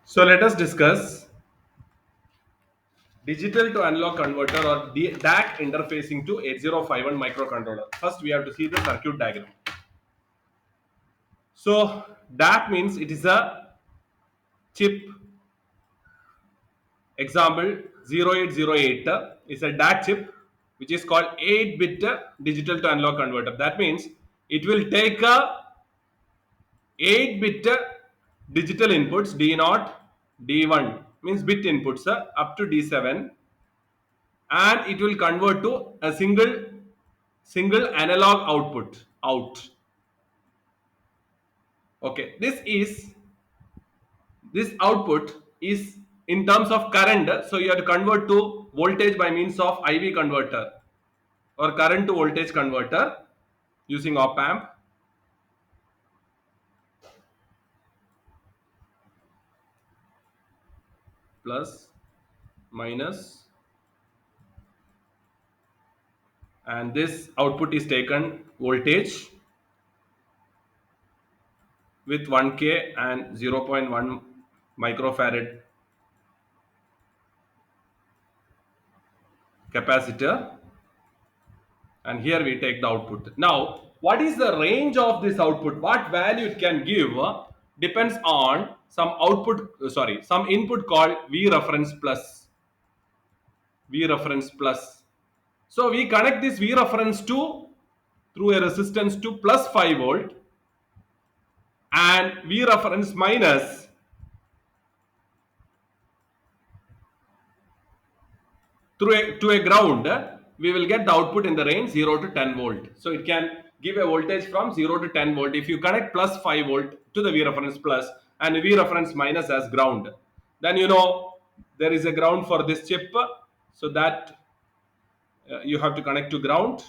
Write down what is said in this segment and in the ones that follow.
So let us discuss digital to analog converter or DAC interfacing to 8051 microcontroller. First, we have to see the circuit diagram. So DAC means it is a chip. Example 0808 is a DAC chip which is called 8-bit digital to analog converter. That means it will take a 8-bit digital inputs D0, D1 means bit inputs up to D7, and it will convert to a single analog output out. Okay, this output is in terms of current, so you have to convert to voltage by means of IV converter or current to voltage converter using op amp. Plus, minus, and this output is taken voltage with 1k and 0.1 microfarad capacitor, and here we take the output. Now what is the range of this output, what value it can give, depends on some some input called V reference plus. So we connect this V reference to through a resistance to plus 5 volt and V reference minus to a ground. We will get the output in the range 0 to 10 volt. So it can give a voltage from 0 to 10 volt. If you connect plus 5 volt to the V reference plus and V reference minus as ground, then you know there is a ground for this chip, so that you have to connect to ground.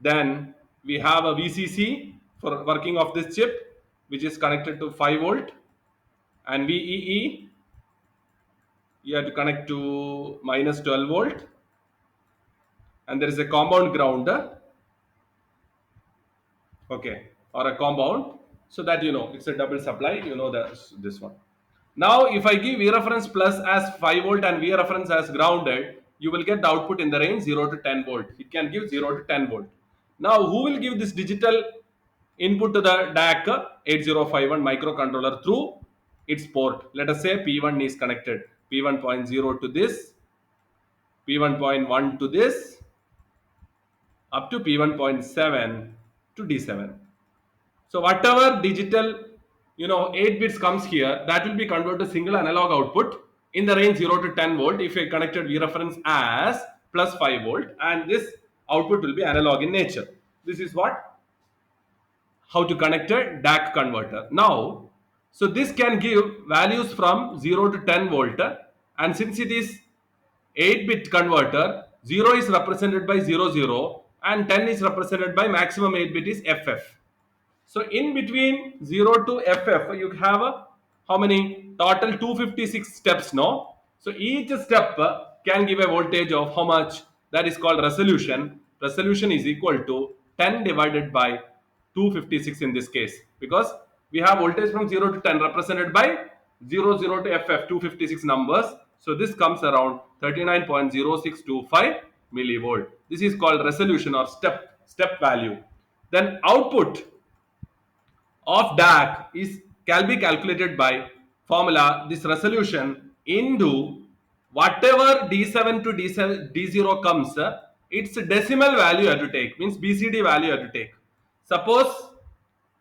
Then we have a VCC for working of this chip, which is connected to 5 volt, and VEE you have to connect to minus 12 volt, and there is a compound ground, okay, or a compound, so that you know it's a double supply, you know this one. Now if I give V reference plus as 5 volt and V reference as grounded, you will get the output in the range 0 to 10 volt. It can give 0 to 10 volt. Now who will give this digital input to the DAC 8051 microcontroller through its port? Let us say P1 is connected, P1.0 to this, P1.1 to this, up to P1.7 to D7. So whatever digital 8 bits comes here, that will be converted to single analog output in the range 0 to 10 volt if I connected V reference as plus 5 volt, and this output will be analog in nature. This is how to connect a DAC converter. Now, so this can give values from 0 to 10 volt, and since it is 8-bit converter, 0 is represented by 00 and 10 is represented by maximum 8-bit is FF. So in between 0 to FF, you have how many? Total 256 steps, no? So each step can give a voltage of how much? That is called resolution. Resolution is equal to 10 divided by 256 in this case, because we have voltage from 0 to 10 represented by 00 to FF, 256 numbers. So this comes around 39.0625 millivolt. This is called resolution or step value. Then output of DAC can be calculated by formula this resolution into whatever D7 to D0 comes, its decimal value you have to take, means BCD value you have to take. Suppose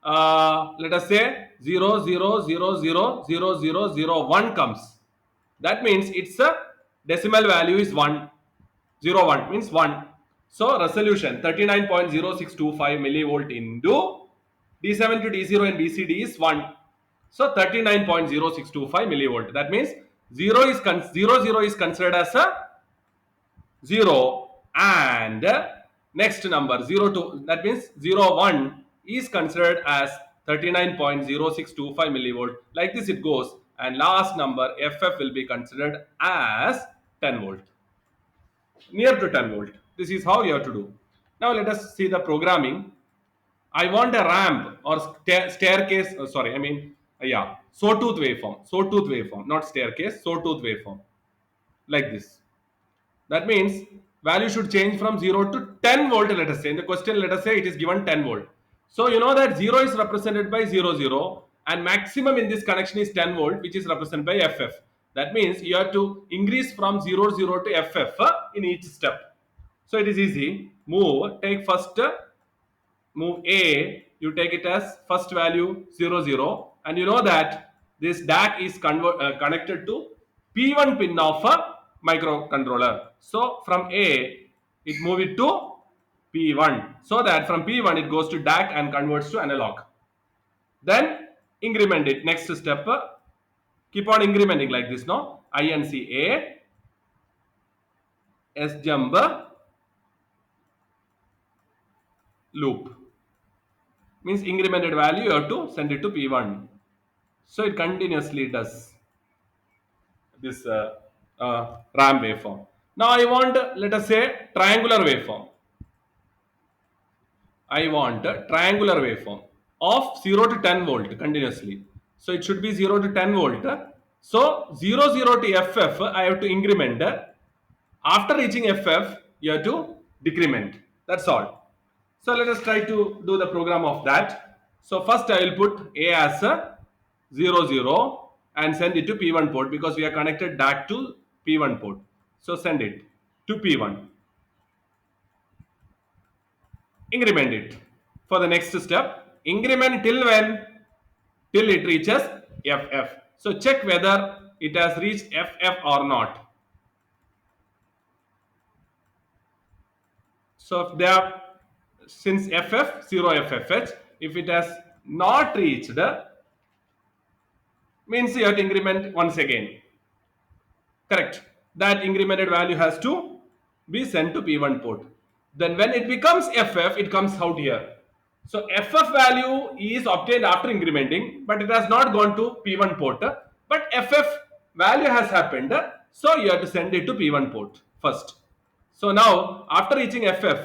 let us say 0.00000001 comes. That means its decimal value is 1. 01 means 1. So resolution 39.0625 millivolt into D7 to D0 and BCD is 1. So 39.0625 millivolt. That means 0 is considered as a 0, and next number 02, that means 01 is considered as 39.0625 millivolt. Like this it goes, and last number FF will be considered as 10 volt, near to 10 volt. This is how you have to do. Now let us see the programming. I want a ramp or staircase, Yeah, sawtooth waveform, sawtooth waveform, not staircase, sawtooth waveform, like this. That means value should change from 0 to 10 volt, let us say. In the question, let us say it is given 10 volt. So you know that 0 is represented by 0, and maximum in this connection is 10 volt, which is represented by FF. That means you have to increase from 0 to FF in each step. So it is easy. Move, take first move A, you take it as first value 0, and you know that this DAC is connected to P1 pin of a microcontroller. So from A, it move it to P1, so that from P1 it goes to DAC and converts to analog. Then increment it. Next step, keep on incrementing like this. No, INC S jump loop means incremented value you have to send it to P1. So it continuously does this RAM waveform. Now I want, let us say, triangular waveform. I want a triangular waveform of 0 to 10 volt continuously. So it should be 0 to 10 volt. So 0 to FF I have to increment. After reaching FF you have to decrement. That's all. So let us try to do the program of that. So first I will put A as a 0, and send it to P1 port because we are connected DAC to P1 port. So send it to P1. Increment it. For the next step, increment till when? Till it reaches FF. So check whether it has reached FF or not. So if they have, since FF 0 FFH, if it has not reached, means you have to increment once again. Correct. That incremented value has to be sent to P1 port. Then when it becomes FF, it comes out here. So FF value is obtained after incrementing, but it has not gone to P1 port. But FF value has happened, so you have to send it to P1 port first. So now after reaching FF,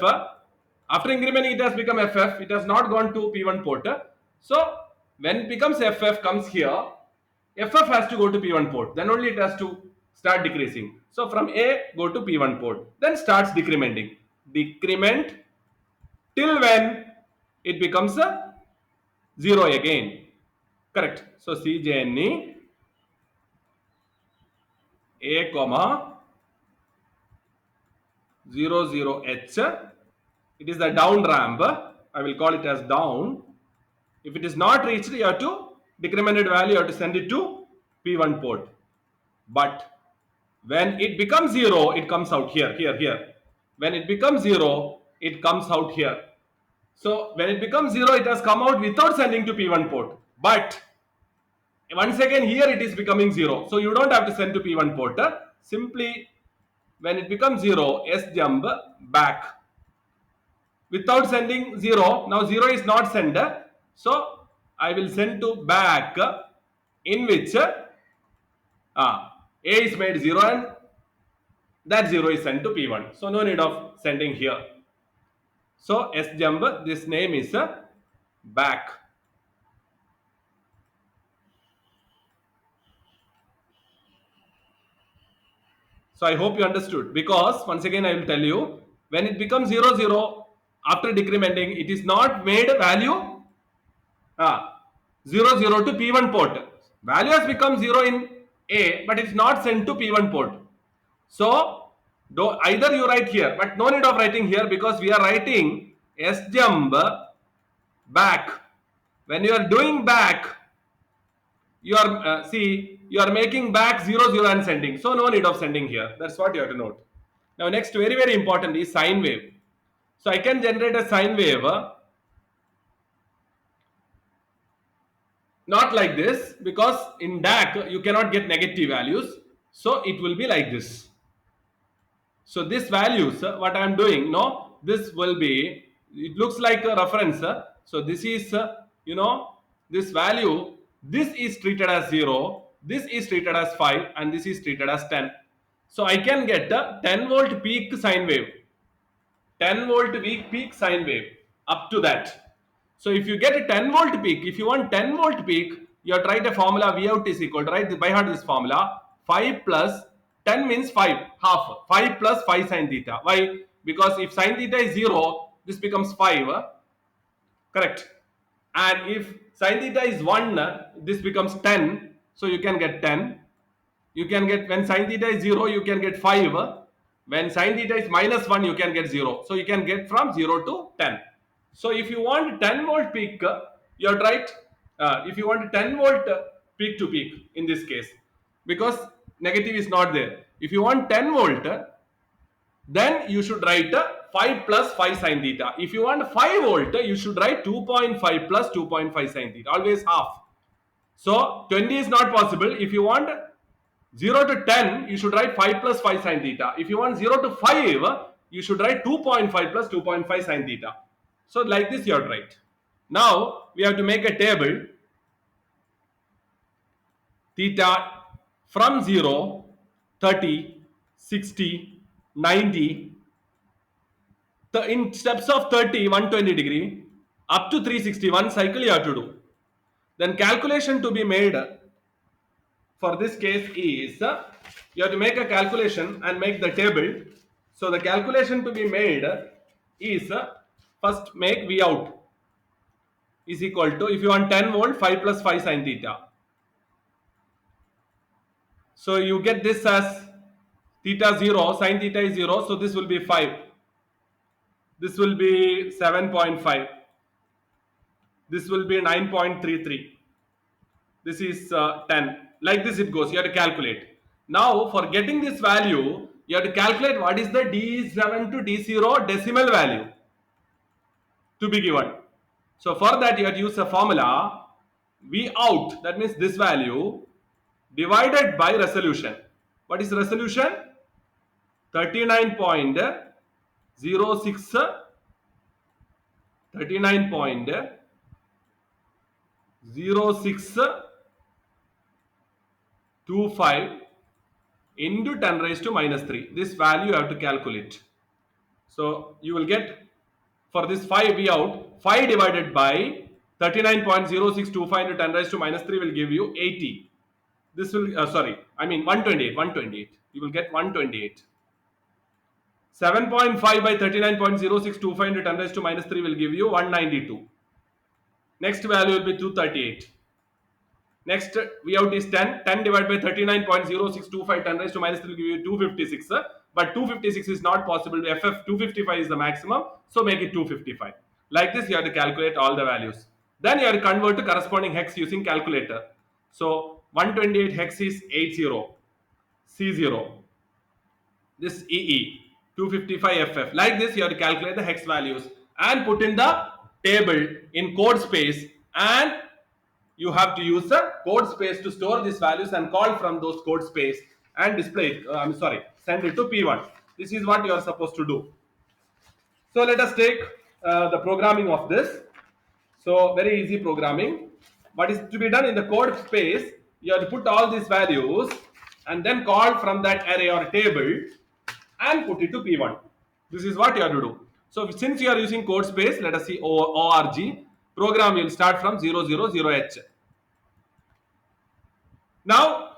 after incrementing it has become FF, it has not gone to P1 port. So when it becomes FF comes here, FF has to go to P1 port, then only it has to start decreasing. So from A go to P1 port, then starts decrementing. Decrement till when it becomes a 0 again. Correct. So CJNE A comma 00H. It is the down ramp. I will call it as down. If it is not reached, you have to decremented value, you have to send it to P1 port. But when it becomes 0, it comes out here, here, here. When it becomes 0, it comes out here. So when it becomes 0, it has come out without sending to P1 port. But once again here it is becoming 0. So you don't have to send to P1 port. Simply when it becomes 0, S jump back. Without sending 0, now 0 is not sent. So I will send to back, in which A is made 0 and that 0 is sent to P1. So no need of sending here. So S jump, this name is back. So I hope you understood, because once again I will tell you, when it becomes 0, after decrementing, it is not made value 0 to P1 port. Value has become 0 in A, but it's not sent to P1 port. So either you write here, but no need of writing here because we are writing S jump back. When you are doing back, you are you are making back 0 and sending. So no need of sending here. That's what you have to note. Now next, very very important is sine wave. So I can generate a sine wave not like this, because in DAC you cannot get negative values. So it will be like this. So this values, what I am doing, no, this will be, it looks like a reference. So this is, this value, this is treated as 0, this is treated as 5, and this is treated as 10. So I can get a 10 volt peak sine wave, 10 volt peak sine wave up to that. So if you get a 10 volt peak, if you want 10 volt peak, You have to write a formula V out is equal to, write by heart this formula, 5 plus 10 means 5, half, 5 plus 5 sin theta. Why? Because if sin theta is 0, this becomes 5, correct? And if sin theta is 1, this becomes 10, so you can get 10. You can get, when sin theta is 0, you can get 5. When sin theta is minus 1, you can get 0. So you can get from 0 to 10. So if you want 10 volt peak, you are right. If you want 10 volt peak to peak in this case, because negative is not there. If you want 10 volt, then you should write 5 plus 5 sin theta. If you want 5 volt, you should write 2.5 plus 2.5 sin theta, always half. So 20 is not possible. If you want 0 to 10, you should write 5 plus 5 sin theta. If you want 0 to 5, you should write 2.5 plus 2.5 sin theta. So like this you have to write. Now we have to make a table. Theta from 0, 30, 60, 90. In steps of 30, 120 degree, up to 360, one cycle you have to do. Then calculation to be made for this case is, you have to make a calculation and make the table. So the calculation to be made is, first make V out is equal to, if you want 10 volt, 5 plus 5 sin theta. So you get this as theta 0, sin theta is 0, so this will be 5. This will be 7.5. This will be 9.33. This is 10. Like this it goes. You have to calculate. Now for getting this value, you have to calculate what is the D7 to D0 decimal value to be given. So for that you have to use a formula V out, that means this value, divided by resolution. What is resolution? 39.06, 39.0625 into 10 raised to minus 3. This value you have to calculate. So you will get, for this 5 V out, 5 divided by 39.0625 into 10 raised to minus 3 will give you 80. This will, 128. You will get 128. 7.5 by 39.0625 into 10 raised to minus 3 will give you 192. Next value will be 238. Next V out is 10. 10 divided by 39.0625 10 raised to minus 3 will give you 256. But 256 is not possible. FF 255 is the maximum. So make it 255. Like this you have to calculate all the values. Then you have to convert to corresponding hex using calculator. So 128 hex is 80. C0. This EE. 255 FF. Like this you have to calculate the hex values and put in the table in code space, and you have to use the code space to store these values and call from those code space and display it, send it to P1. This is what you are supposed to do. So let us take the programming of this. So very easy programming. What is to be done in the code space, you have to put all these values and then call from that array or table and put it to P1. This is what you have to do. So since you are using code space, let us see org. Program will start from 000H. Now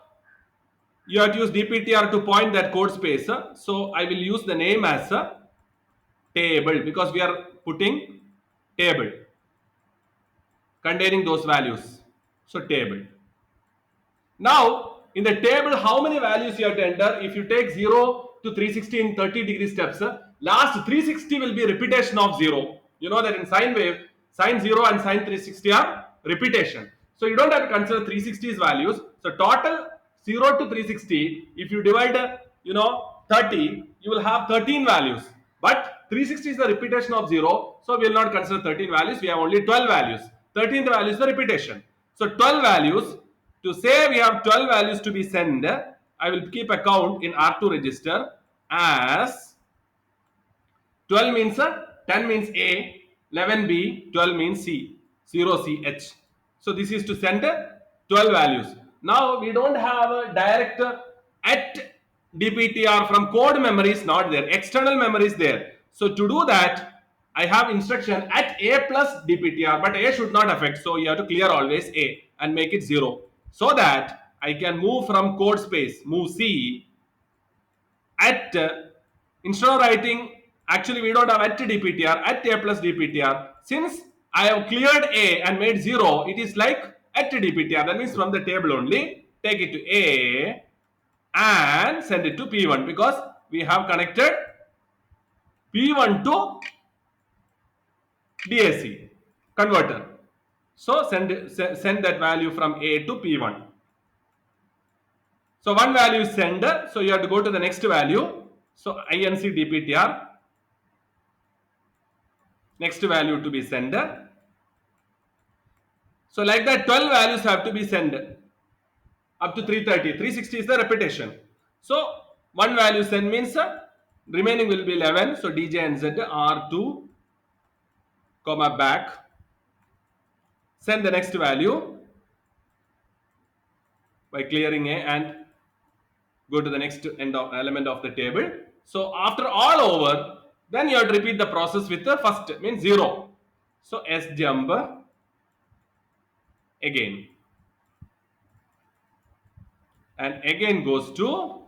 you have to use dptr to point that code space. So I will use the name as a table because we are putting table containing those values. So table. Now in the table, how many values you have to enter? If you take 0 to 360 in 30 degree steps, last 360 will be repetition of 0. You know that in sine wave, sine 0 and sine 360 are repetition. So you don't have to consider 360's values. So total 0 to 360, if you divide 30, you will have 13 values. But 360 is the repetition of 0, so we will not consider 13 values. We have only 12 values. 13th value is the repetition. So 12 values. To say we have 12 values to be sent, I will keep a count in R2 register as 12 means 10 means A, 11 B, 12 means C, 0 C H. So this is to send 12 values. Now we don't have a direct at dptr from code memory is not there. External memory is there. So to do that, I have instruction at A plus dptr, but A should not affect. So you have to clear always A. and make it 0, so that I can move from code space, move C at instead of writing, actually we don't have at dptr, at a plus dptr. Since I have cleared a and made 0, it is like at dptr. That means from the table only take it to a and send it to p1, because we have connected p1 to DAC converter. So send that value from a to p1. So one value is send, so you have to go to the next value. So inc dptr, next value to be send. So like that 12 values have to be sent up to 330. 360 is the repetition. So one value send means remaining will be 11. So dj and z r2 comma back, send the next value by clearing a and go to the next end of element of the table. So after all over, then you have to repeat the process with the first, means 0. So s jump again, and again goes to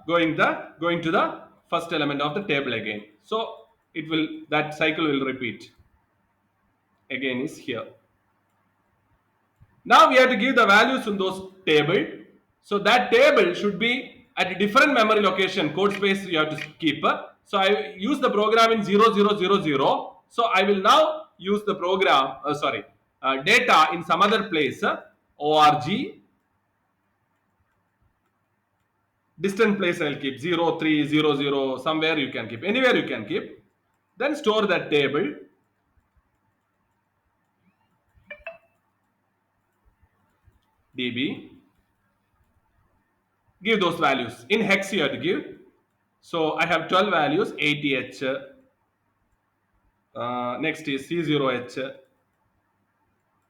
going to the first element of the table again. So it will, that cycle will repeat again is here. Now we have to give the values in those table. So that table should be at a different memory location, code space you have to keep. So I use the program in 0000. So I will now use the program, data in some other place, org, distant place I'll keep 0300, somewhere you can keep, anywhere you can keep. Then store that table. db, give those values in hex you have to give. So I have 12 values, 80h, next is c0h,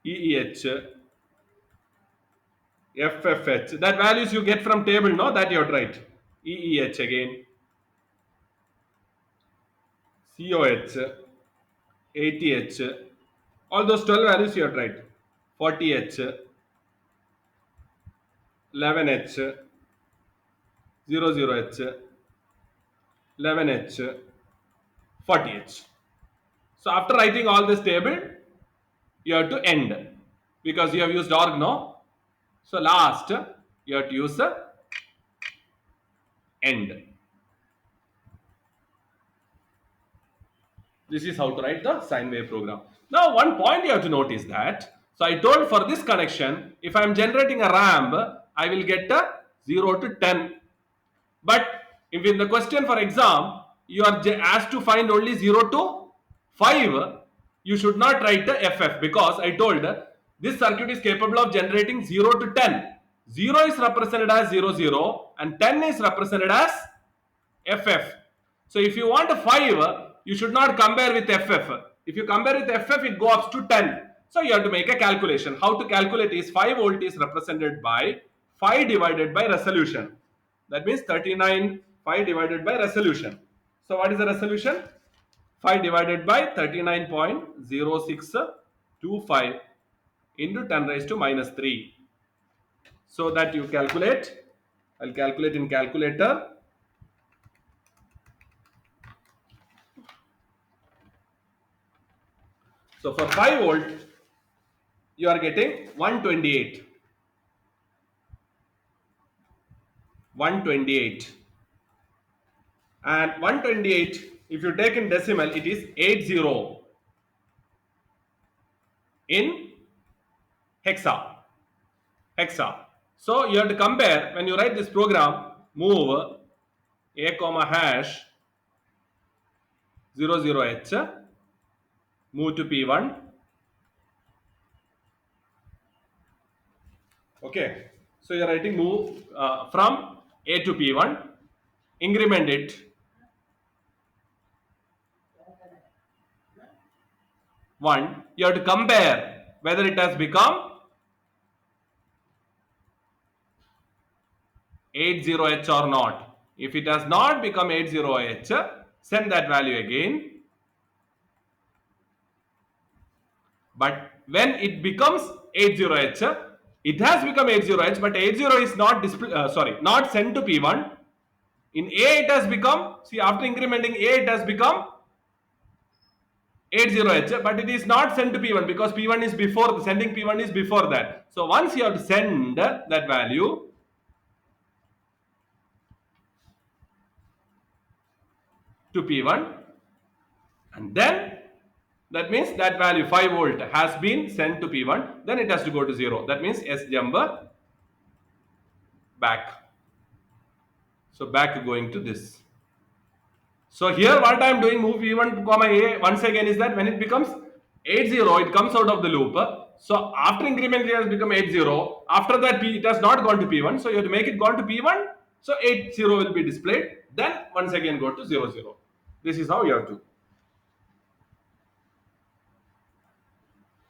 eeh, ffh. That values you get from table, no, that you have to write. eeh again, coh, 80h, all those 12 values you have to write. 40h, 11h, 00h, 11h, 40h. So after writing all this table, you have to end, because you have used org, no. So last you have to use end. This is how to write the sine wave program. Now one point you have to notice that, so I told for this connection, if I am generating a ramp, I will get a 0 to 10. But if in the question for exam, you are asked to find only 0 to 5, you should not write the FF, because I told this circuit is capable of generating 0 to 10. 0 is represented as 00 and 10 is represented as FF. So if you want a 5, you should not compare with FF. If you compare with FF, it goes up to 10. So you have to make a calculation. How to calculate is 5 volt is represented by 5 divided by resolution. That means 39, 5 divided by resolution. So what is the resolution? 5 divided by 39.0625 into 10 raised to minus 3. So that you calculate. I'll calculate in calculator. So for 5 volt, you are getting 128. 128. And 128, if you take in decimal, it is 80 in hexa. So you have to compare, when you write this program, move a comma hash 00h, move to p1. Okay, so you are writing move from a to p1, increment it. One, you have to compare whether it has become 80h or not. If it has not become 80h, send that value again. But when it becomes 80H, it has become 80H, but 80 is not not sent to P1. In A it has become, see, after incrementing A it has become 80H, but it is not sent to P1 because P1 is before, sending P1 is before that. So once you have to send that value to P1, and then that means that value 5 volt has been sent to P1, then it has to go to 0. That means S jump back. So back going to this. So here what I am doing, move P1 comma A once again, is that when it becomes 80, it comes out of the loop. So after increment it has become 80. After that it has not gone to P1. So you have to make it gone to P1. So 80 will be displayed. Then once again go to 00. This is how you have to.